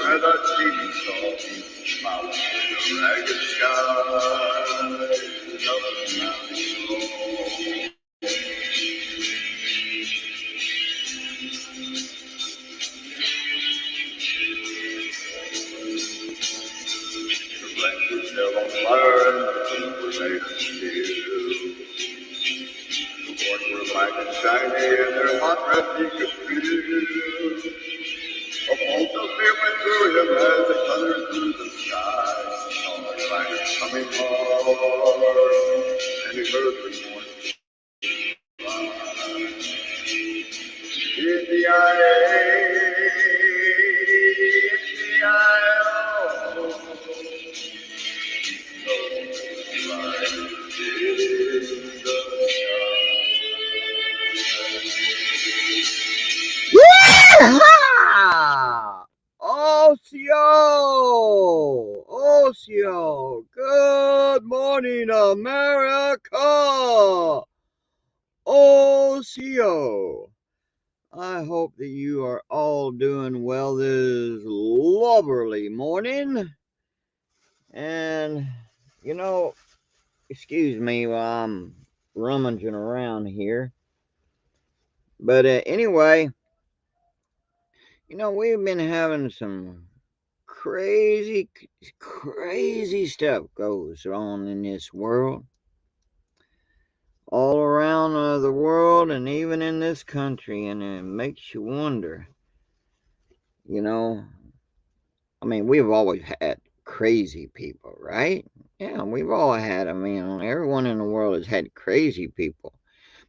as I see me stalking, smiling in a ragged sky, up and mountain low. The flames were held on fire and the feet were made of steel. The boards were black and shiny and their hot breath he could feel. A bolt of fear went through him as it thundered through the sky. He saw the riders coming hard, and he heard the noise fly. Yeehaw! Ocio! Ocio! Good morning, America! Ocio! I hope that you are all doing well this lovely morning. And, excuse me while I'm rummaging around here. But anyway, we've been having some crazy stuff goes on in this world, all around the world, and even in this country, and it makes you wonder. We've always had crazy people, right? Yeah, we've all had. Everyone in the world has had crazy people.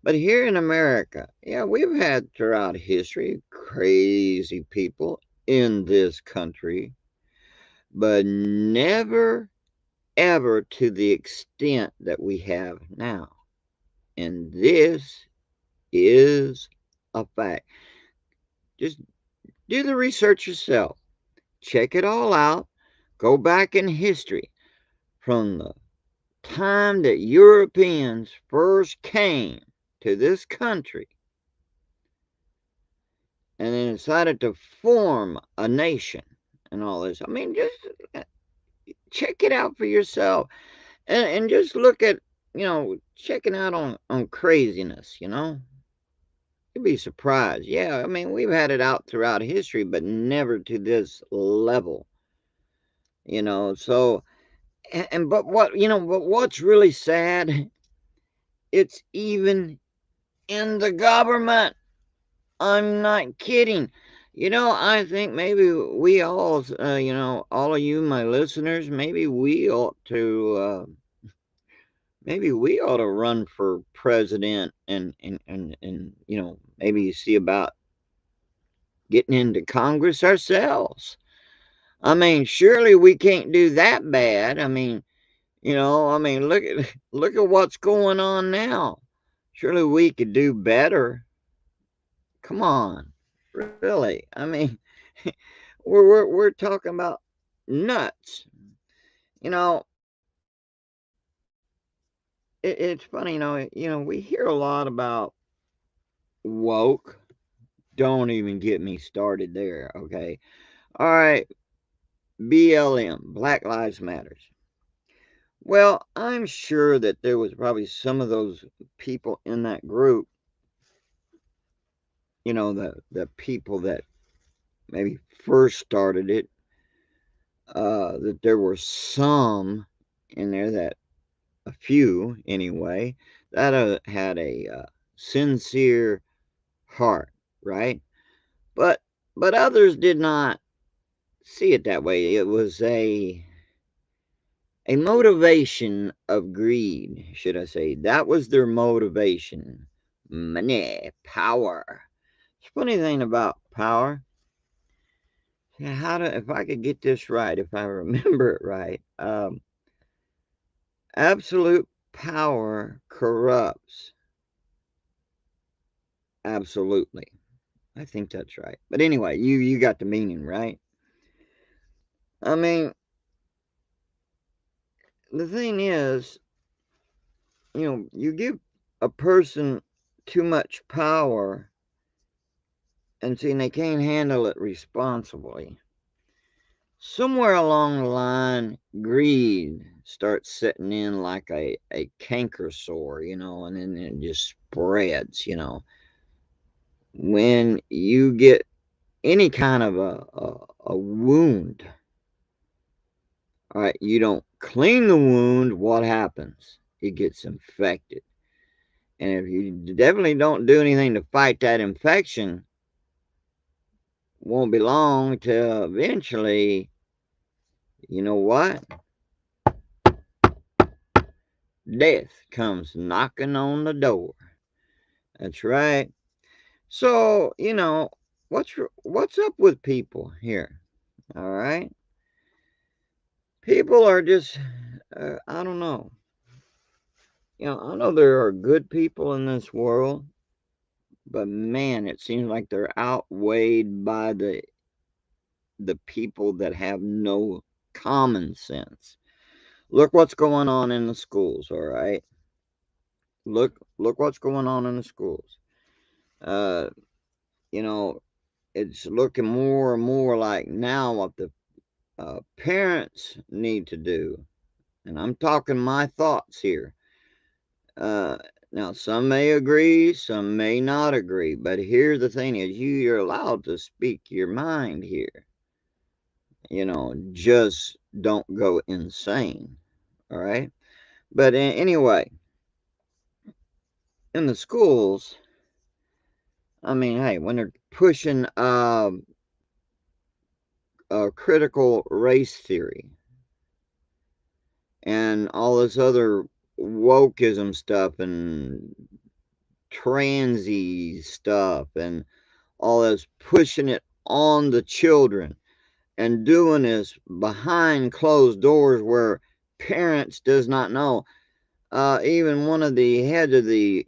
But here in America, yeah, we've had throughout history crazy people in this country, but never ever to the extent that we have now. And this is a fact. Just do the research yourself. Check it all out. Go back in history from the time that Europeans first came to this country and then decided to form a nation and all this. Just check it out for yourself and just look at, checking out on craziness, You'd be surprised. Yeah, we've had it out throughout history, but never to this level, So, but what's really sad? It's even in the government. I'm not kidding. I think maybe we all, all of you, my listeners, maybe we ought to run for president and maybe see about getting into Congress ourselves. Surely we can't do that bad. Look at what's going on now. Surely we could do better. Come on, really. We're talking about nuts. You know, it's funny. We hear a lot about woke. Don't even get me started there. Okay. All right. BLM, Black Lives Matters. Well, I'm sure that there was probably some of those people in that group, the people that maybe first started it, that there were some in there, that a few anyway, that had a sincere heart, right? But others did not see it that way. It was a motivation of greed, should I say. That was their motivation. Money, power. The funny thing about power, if I could get this right, if I remember it right, absolute power corrupts absolutely. I think that's right. But anyway, you got the meaning, right? I mean, the thing is, you give a person too much power and see, they can't handle it responsibly. somewhere along the line, greed starts setting in like a canker sore, and then it just spreads. When you get any kind of a wound, all right, you don't clean the wound, what happens? It gets infected. And if you definitely don't do anything to fight that infection, won't be long till eventually, you know what? Death comes knocking on the door. That's right. So, what's up with people here? All right. People are just, I don't know. I know there are good people in this world, but man, it seems like they're outweighed by the people that have no common sense. Look what's going on in the schools, all right? Look what's going on in the schools. Uh, you know, it's looking more and more like now what the parents need to do, and I'm talking my thoughts here. Uh, Now, some may agree, some may not agree, but here the thing is, you're allowed to speak your mind here. Just don't go insane. All right. But anyway, in the schools, I mean, hey, when they're pushing critical race theory and all this other wokeism stuff and transy stuff and all this pushing it on the children and doing this behind closed doors where parents does not know. Even one of the heads of the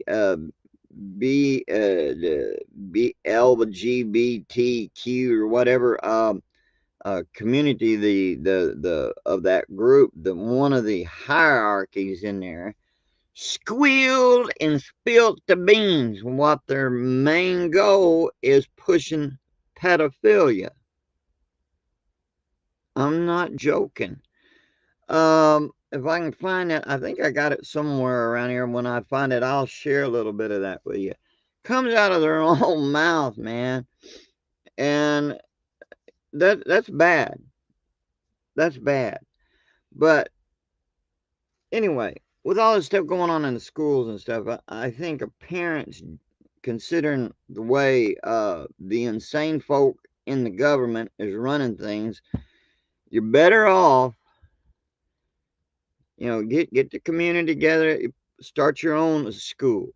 LGBTQ or whatever community, the of that group, the one of the hierarchies in there, squealed and spilt the beans. What their main goal is pushing pedophilia. I'm not joking. If I can find it, I think I got it somewhere around here. When I find it, I'll share a little bit of that with you. Comes out of their own mouth, man, and that's bad. That's bad. But anyway, with all this stuff going on in the schools and stuff, I think parents, considering the way the insane folk in the government is running things, you're better off. Get the community together, start your own school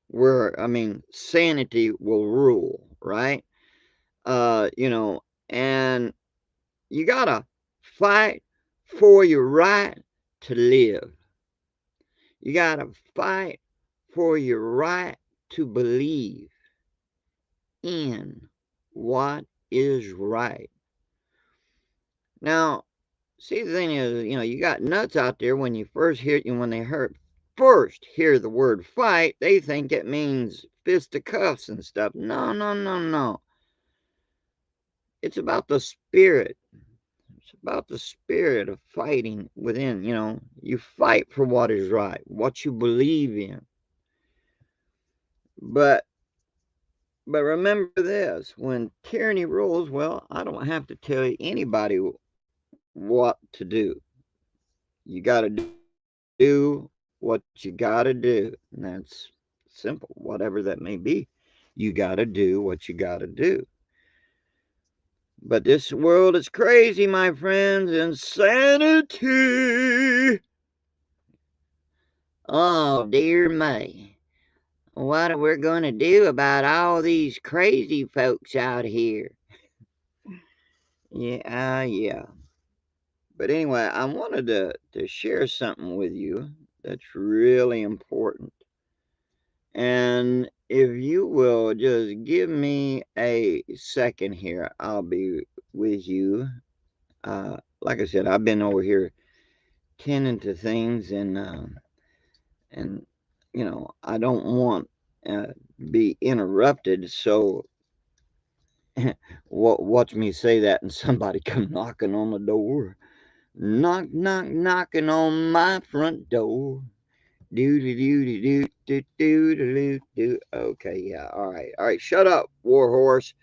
where I mean sanity will rule, right? And you gotta fight for your right to live. You gotta fight for your right to believe in what is right. Now, see, the thing is, you got nuts out there when you first hear when they hear the word fight, they think it means fisticuffs and stuff. No, no, no, no. It's about the spirit. It's about the spirit of fighting within. You fight for what is right, what you believe in. But remember this: when tyranny rules, well, I don't have to tell anybody what to do. You got to do what you got to do, and that's simple. Whatever that may be, you got to do what you got to do. But this world is crazy, my friends. Insanity. Oh, dear me. What are we going to do about all these crazy folks out here? Yeah, yeah. But anyway, I wanted to share something with you that's really important. And if you will just give me a second here, I'll be with you. Like I said, I've been over here tending to things, and I don't want to be interrupted. So Watch me say that and somebody come knocking on the door. Knock, knock, knocking on my front door. Do do do do do do do do do. Okay, yeah, all right, all right. Shut up, Warhorse.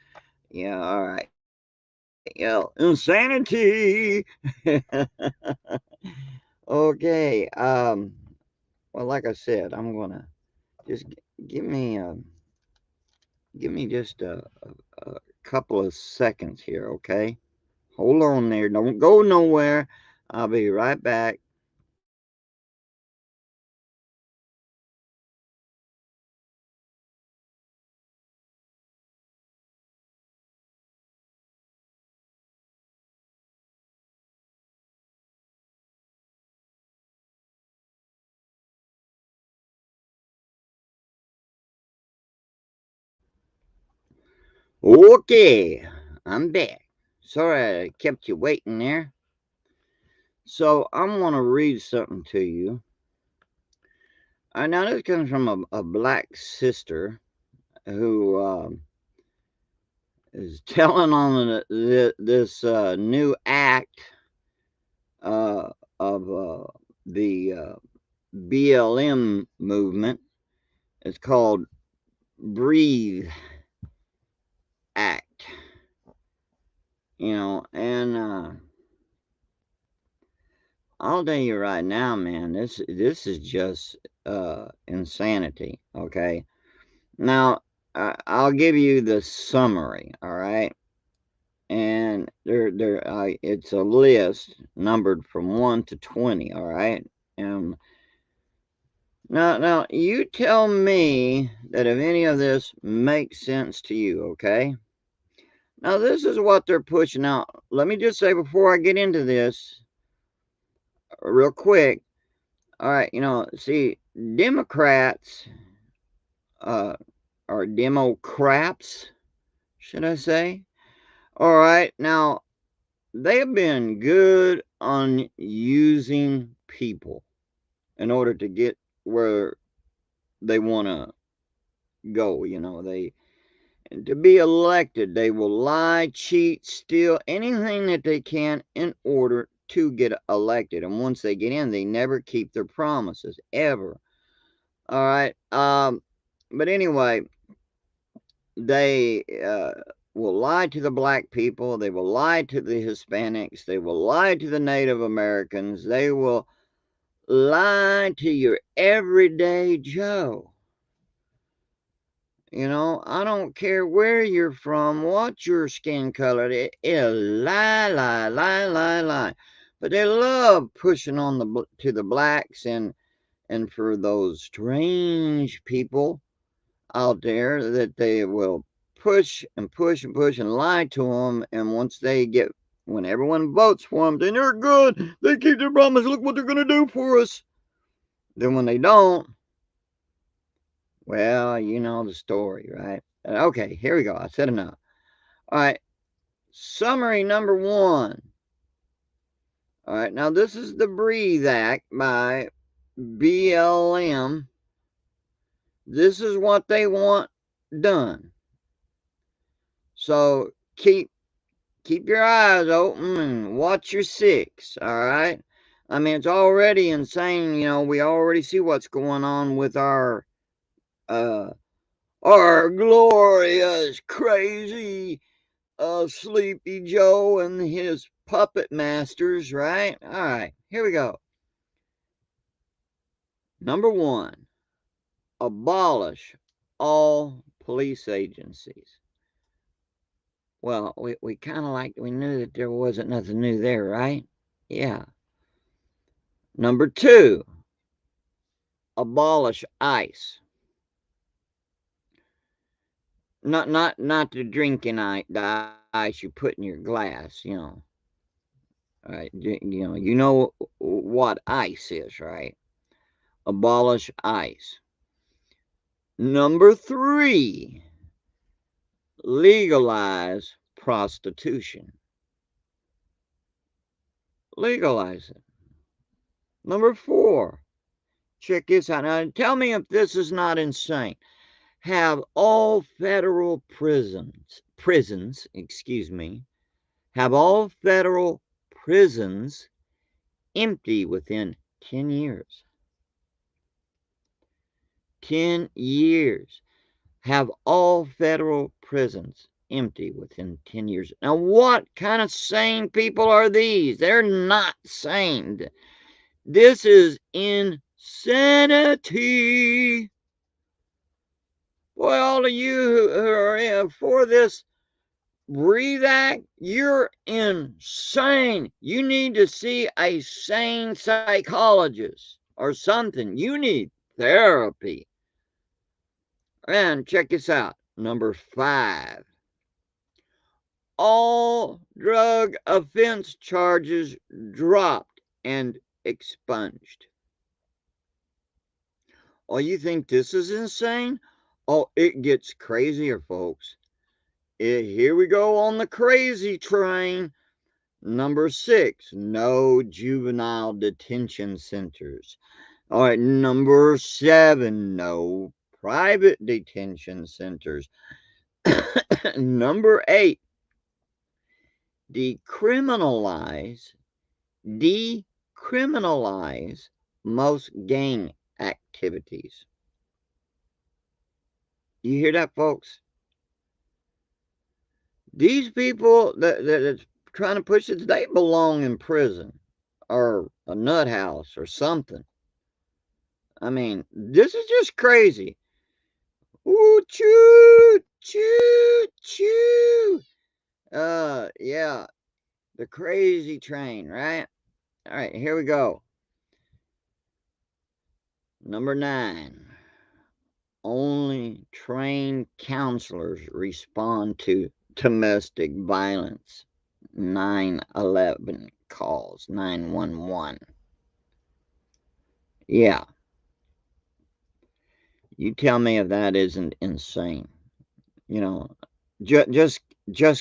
Yeah, all right. Insanity. Okay. Well, like I said, I'm gonna just give me just a couple of seconds here, okay? Hold on there. Don't go nowhere. I'll be right back. Okay, I'm back. Sorry I kept you waiting there. So I'm gonna read something to you. Now this comes from a black sister who is telling on this new act of the BLM movement. It's called Breathe Act. And I'll tell you right now, man, this is just insanity. Okay, now I'll give you the summary. All right, and it's a list numbered from 1 to 20. All right, and now you tell me that if any of this makes sense to you. Okay, now this is what they're pushing out. Let me just say before I get into this, real quick. All right, see, Democrats uh, or Democrats, should I say? All right, now they've been good on using people in order to get where they want to go. They to be elected, they will lie, cheat, steal anything that they can in order to get elected. And once they get in, they never keep their promises ever. All right. But anyway, they will lie to the black people. They will lie to the Hispanics. They will lie to the Native Americans. They will lie to your everyday Joe. I don't care where you're from, what your skin color. It'll lie, lie, lie, lie, lie. But they love pushing on to the blacks and for those strange people out there that they will push and push and push and lie to them. And when everyone votes for them, then they're good. They keep their promise. Look what they're going to do for us. Then when they don't, well, you know the story, right? Okay, here we go. I said enough. All right. Summary number 1. All right. Now, this is the Breathe Act by BLM. This is what they want done. So keep your eyes open and watch your six, all right? I mean, it's already insane. We already see what's going on with uh our glorious crazy Sleepy Joe and his puppet masters, right? All right, here we go. Number 1, abolish all police agencies. Well, we kind of we knew that there wasn't nothing new there, right? Yeah. Number 2, abolish ICE. Not the drinking the ice you put in your glass. All right, you know what ICE is, right? Abolish ICE. Number 3, legalize prostitution. Legalize it. Number 4, check this out. Now, tell me if this is not insane. Have all federal prisons, excuse me, have all federal prisons empty within 10 years. 10 years. Have all federal prisons empty within 10 years. Now, what kind of sane people are these? They're not sane. This is insanity. Boy, all of you who are for this Breathe Act, you're insane. You need to see a sane psychologist or something. You need therapy. And check this out. Number 5. All drug offense charges dropped and expunged. Oh, you think this is insane? Oh, it gets crazier, folks. Here we go on the crazy train. Number 6, no juvenile detention centers. All right, number 7, no private detention centers. Number 8, decriminalize most gang activities. You hear that, folks? These people that's trying to push it, they belong in prison or a nut house or something. I mean, this is just crazy. Ooh, choo, choo, choo. Yeah, the crazy train, right? All right, here we go. Number 9. Only trained counselors respond to domestic violence. 911 calls, 911. Yeah, you tell me if that isn't insane. You know, just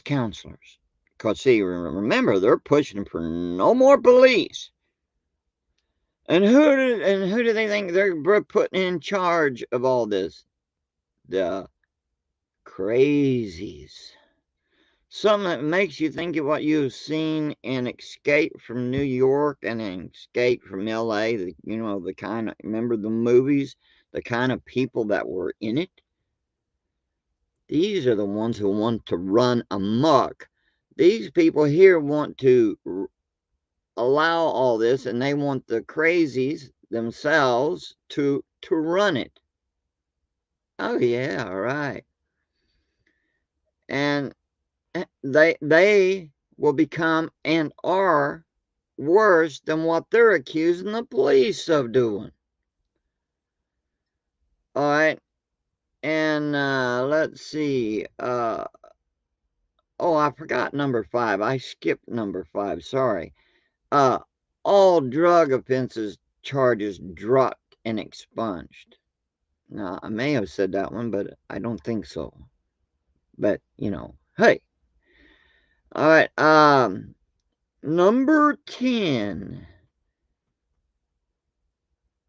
counselors. Because, see, remember, they're pushing for no more police. And who do they think they're putting in charge of all this? The crazies. Something that makes you think of what you've seen in Escape from New York and in Escape from LA. The kind of, remember the movies? The kind of people that were in it? These are the ones who want to run amok. These people here want to allow all this, and they want the crazies themselves to run it. Oh yeah, right. And they will become and are worse than what they're accusing the police of doing. All right. And let's see. Oh, I forgot number 5. I skipped number 5. Sorry. All drug offenses charges dropped and expunged. Now, I may have said that one, but I don't think so. But, hey. All right, number 10.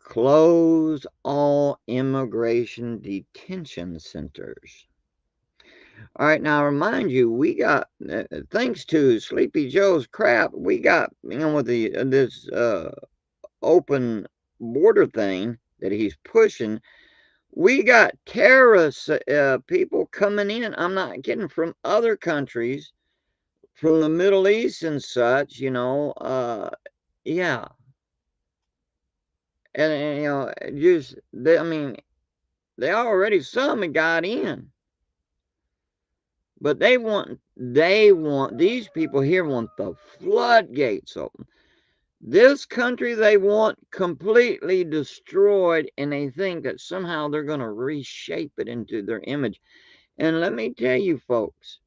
Close all immigration detention centers. All right, now remind you, we got, thanks to Sleepy Joe's crap, we got, with this open border thing that he's pushing, we got terrorist people coming in. I'm not kidding, from other countries, from the Middle East and such. Yeah, and just they already some got in, but they want these people here want the floodgates open. This country they want completely destroyed, and they think that somehow they're going to reshape it into their image. And let me tell you, folks,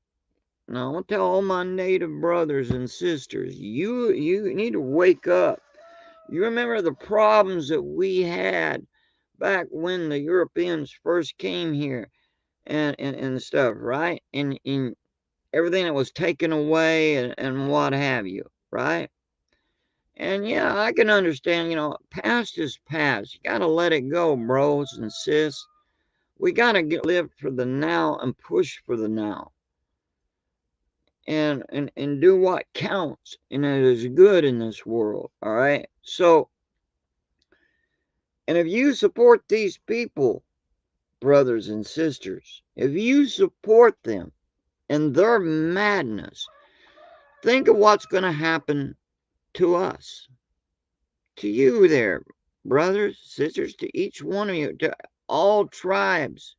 now I'll tell all my native brothers and sisters, you need to wake up. You remember the problems that we had back when the Europeans first came here and stuff, right? And everything that was taken away and what have you, right? And yeah, I can understand, past is past. You got to let it go, bros and sis. We got to live for the now and push for the now. and do what counts and that is good in this world. All right. So, and if you support these people, brothers and sisters, if you support them and their madness, think of what's going to happen to us, to you there, brothers, sisters, to each one of you, to all tribes,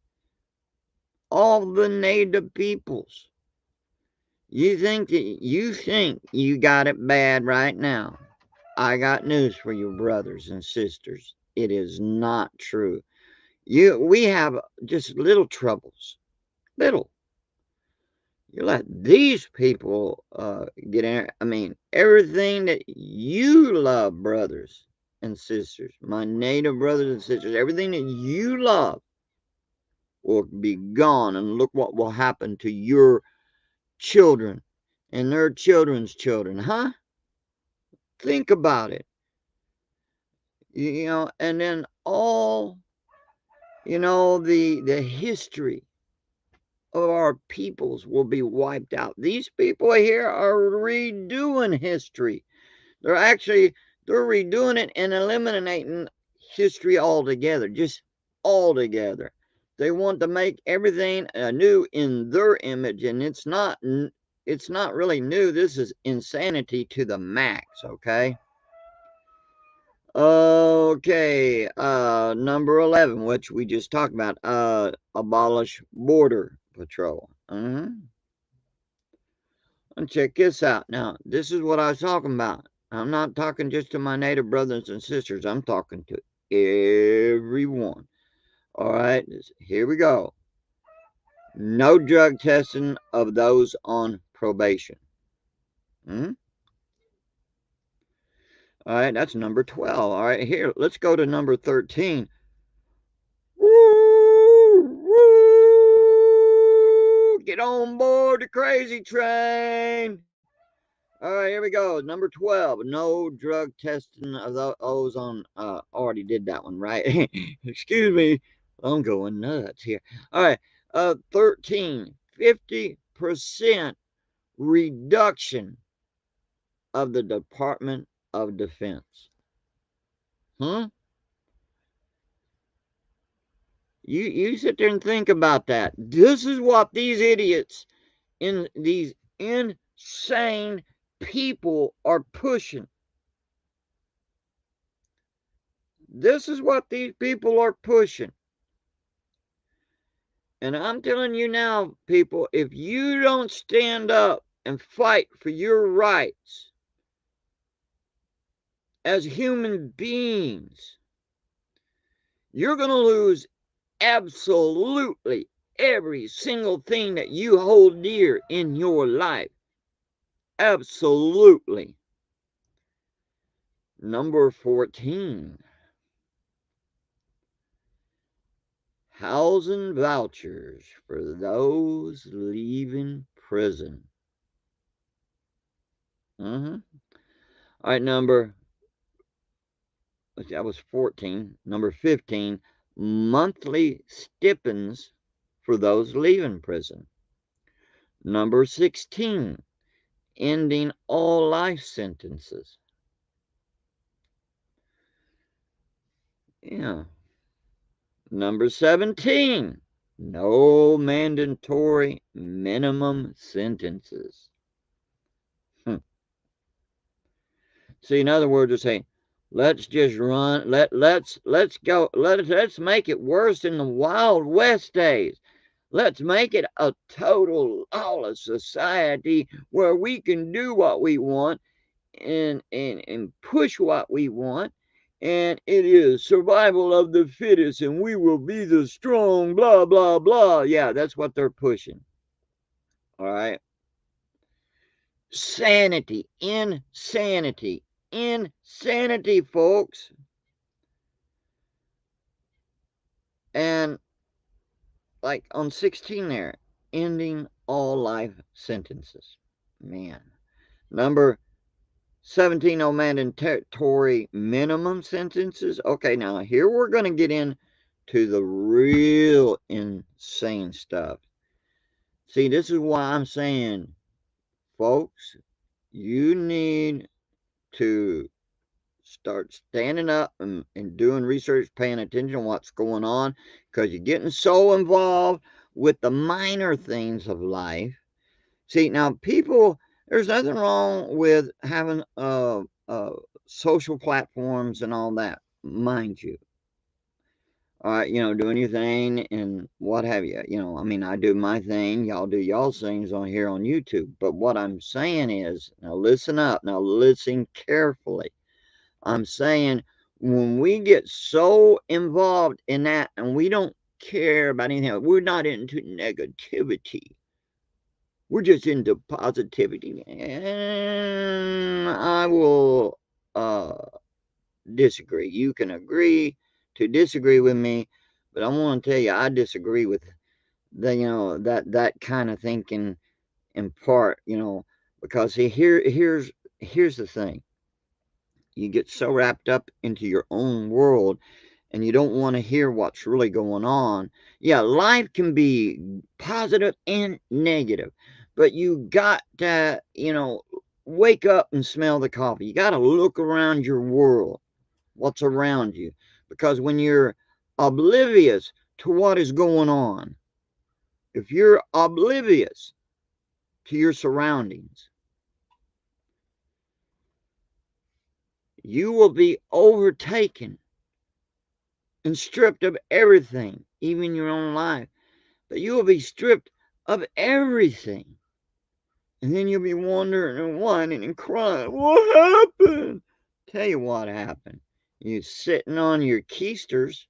all the native peoples. You think you got it bad right now. I got news for you, brothers and sisters. It is not true. We have just little troubles. Little. You let these people get in. I mean, everything that you love, brothers and sisters, my native brothers and sisters, everything that you love will be gone. And look what will happen to your children and their children's children, huh? Think about it. And then all, the history of our peoples will be wiped out. These people here are redoing history. They're redoing it and eliminating history altogether, just altogether. They want to make everything new in their image, and it's not really new. This is insanity to the max, okay? Okay, number 11, which we just talked about, abolish border patrol. And check this out. Now, this is what I was talking about. I'm not talking just to my native brothers and sisters. I'm talking to everyone. All right, here we go. No drug testing of those on probation. All right, that's number 12. All right, here, let's go to number 13. Woo! Woo! Get on board the crazy train. All right, here we go. Number 12. No drug testing of the ozone. Already did that one, right? Excuse me. I'm going nuts here. All right. 13. 50% reduction of the Department of Defense. Huh? You sit there and think about that. This is what these idiots in these insane people are pushing. This is what these people are pushing. And I'm telling you now, people, if you don't stand up and fight for your rights as human beings, you're going to lose absolutely every single thing that you hold dear in your life. Absolutely. Number 14. Housing vouchers for those leaving prison. All right, that was 14. Number 15, monthly stipends for those leaving prison. Number 16, ending all life sentences. Yeah. Number 17, no mandatory minimum sentences. See, in other words, they're saying, let's just run, let's go, let's make it worse than the Wild West days. Let's make it a total lawless society where we can do what we want and push what we want. And it is survival of the fittest, and we will be the strong, blah, blah, blah. Yeah, that's what they're pushing. All right. Insanity, folks. And like on 16 there, ending all life sentences. Man. Number 17, no mandatory minimum sentences. Okay, now here we're going to get into the real insane stuff. See, this is why I'm saying folks, you need to start standing up and doing research, paying attention to what's going on, because you're getting so involved with the minor things of life. See, now people, there's nothing wrong with having social platforms and all that, mind you. Doing your thing and what have you. I mean, I do my thing, y'all do y'all's things on here on YouTube. But what I'm saying is, now listen up, now listen carefully. I'm saying when we get so involved in that and we don't care about anything else, we're not into negativity. We're just into positivity. And I will disagree. You can agree to disagree with me, but I want to tell you I disagree with that kind of thinking in part, because see here's the thing. You get so wrapped up into your own world and you don't want to hear what's really going on. Yeah, life can be positive and negative, but you got to, wake up and smell the coffee. You got to look around your world, what's around you, because when you're oblivious to what is going on, if you're oblivious to your surroundings, you will be overtaken and stripped of everything, even your own life. But you will be stripped of everything. And then you'll be wondering and whining and crying, what happened? Tell you what happened. You sitting on your keisters,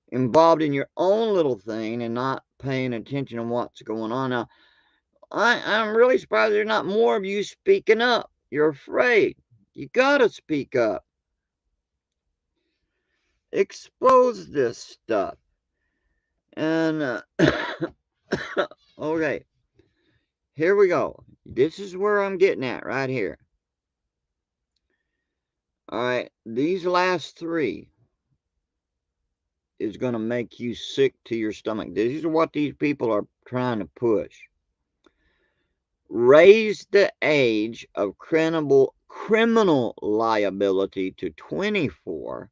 involved in your own little thing and not paying attention to what's going on. Now, I'm really surprised there's not more of you speaking up. You're afraid. You gotta speak up. Expose this stuff. And, okay, here we go. This is where I'm getting at right here. All right, these last three is going to make you sick to your stomach. This is what these people are trying to push. Raise the age of criminal liability to 24.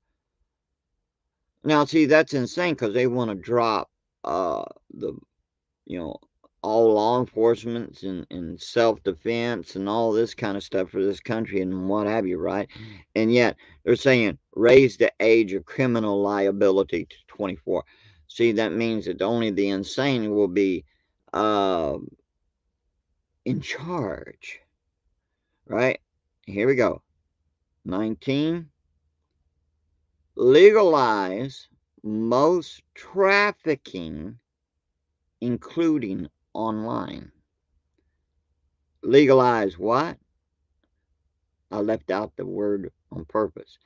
Now, see, that's insane because they want to drop the, you know, all law enforcement and self-defense and all this kind of stuff for this country and what have you, right? And yet they're saying raise the age of criminal liability to 24. See, that means that only the insane will be uh, in charge, right? Here we go. 19. Legalize most trafficking, including online. Legalize what? I left out the word on purpose.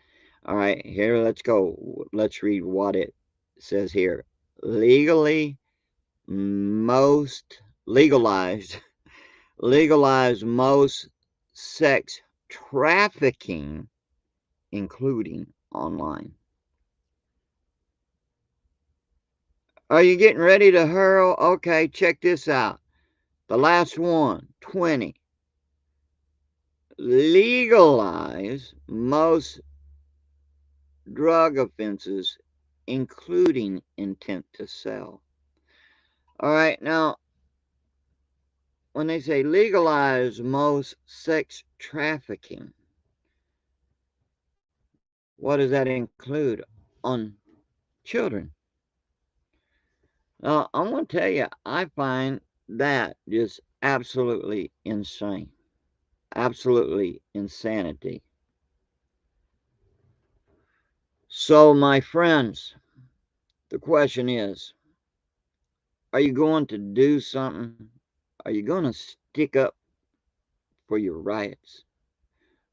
All right, here, let's go. Let's read what it says here. Legalized, legalize most sex trafficking, including online. Are you getting ready to hurl? Okay, check this out. The last one, 20. Legalize most drug offenses, including intent to sell. All right, now, when they say legalize most sex trafficking, what does that include? On children. Now, I'm going to tell you, I find that just absolutely insane. Absolutely insanity. So, my friends, the question is, are you going to do something? Are you going to stick up for your rights?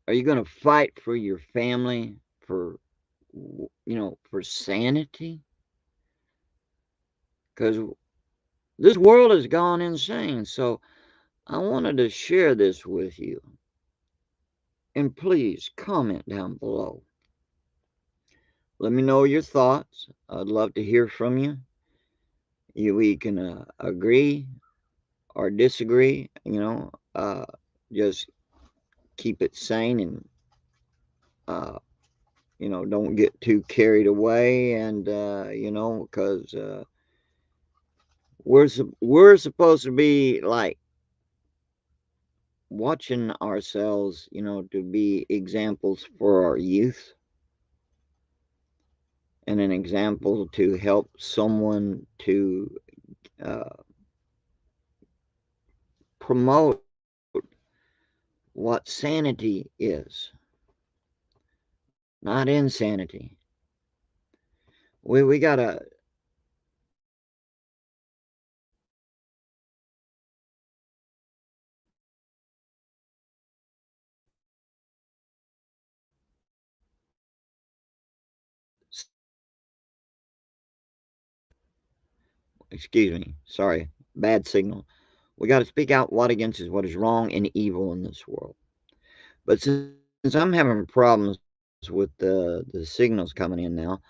Are you going to fight for your family, for sanity? Because this world has gone insane. So I wanted to share this with you. And please comment down below. Let me know your thoughts. I'd love to hear from you. We can agree or disagree, just keep it sane and uh, don't get too carried away, and because we're supposed to be like watching ourselves, to be examples for our youth and an example to help someone to uh, promote what sanity is, not insanity. We gotta, excuse me, sorry, bad signal. We got to speak out what against is what is wrong and evil in this world. But since I'm having problems with the signals coming in now,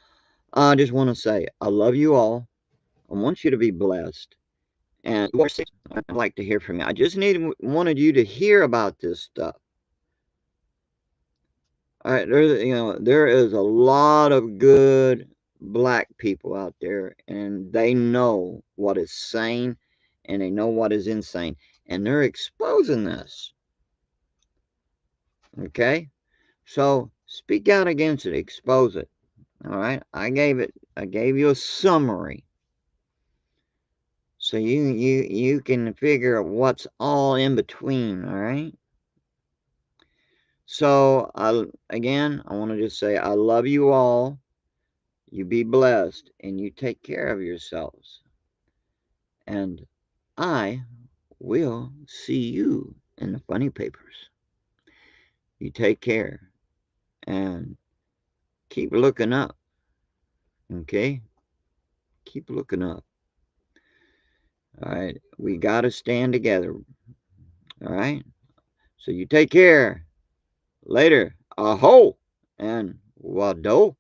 I just want to say I love you all. I want you to be blessed, and you are sick. I'd like to hear from you. I just wanted you to hear about this stuff. All right, there is a lot of good black people out there, and they know what is sane, and they know what is insane, and they're exposing this. Okay, so speak out against it, expose it. All right, I gave you a summary, so you can figure out what's all in between. All right. So I want to just say I love you all. You be blessed and you take care of yourselves. And I will see you in the funny papers. You take care and keep looking up. Okay? Keep looking up. All right. We got to stand together. All right. So you take care. Later. Aho and wado.